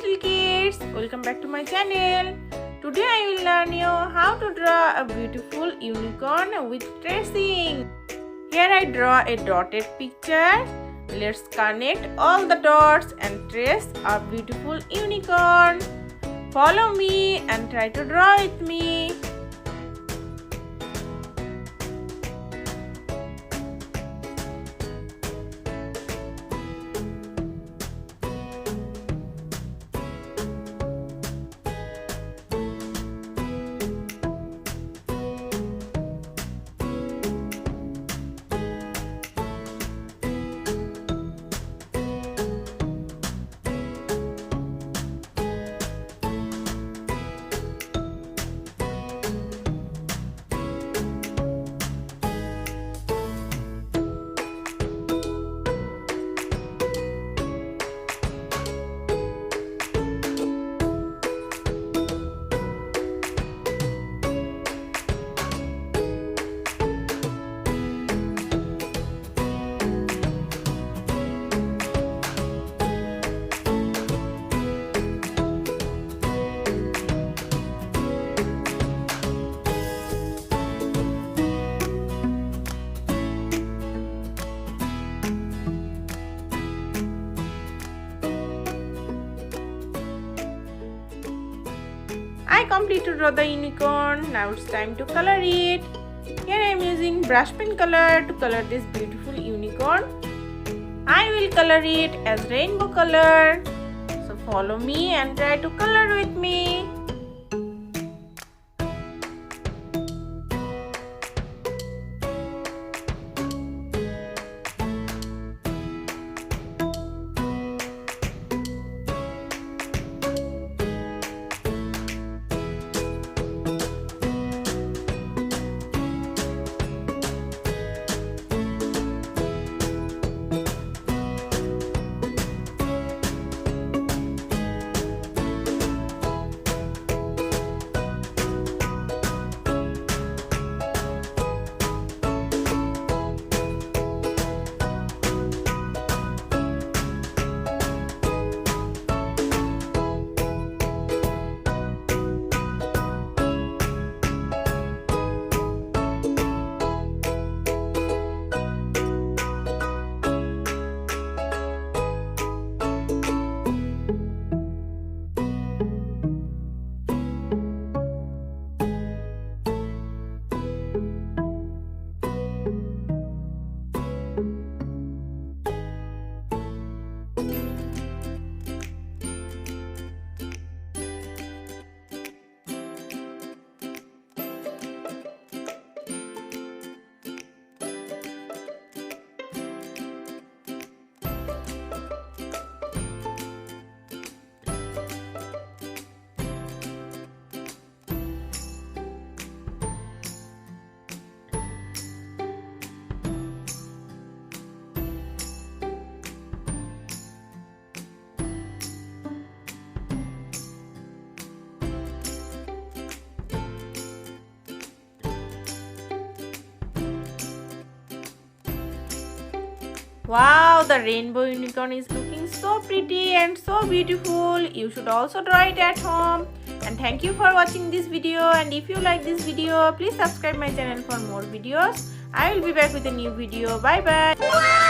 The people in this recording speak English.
little kids, welcome back to my channel. Today I will learn you how to draw a beautiful unicorn with tracing. Here I draw a dotted picture. Let's connect all the dots and trace a beautiful unicorn. Follow me and try to draw with me. I completed to draw the unicorn. Now it's time to color it. Here I am using brush pen color to color this beautiful unicorn. I will color it as rainbow color. So follow me and try to color with me. Wow, the rainbow unicorn is looking so pretty and so beautiful. You should also draw it at home. And thank you for watching this video. And if you like this video, please subscribe my channel for more videos. I will be back with a new video. Bye bye.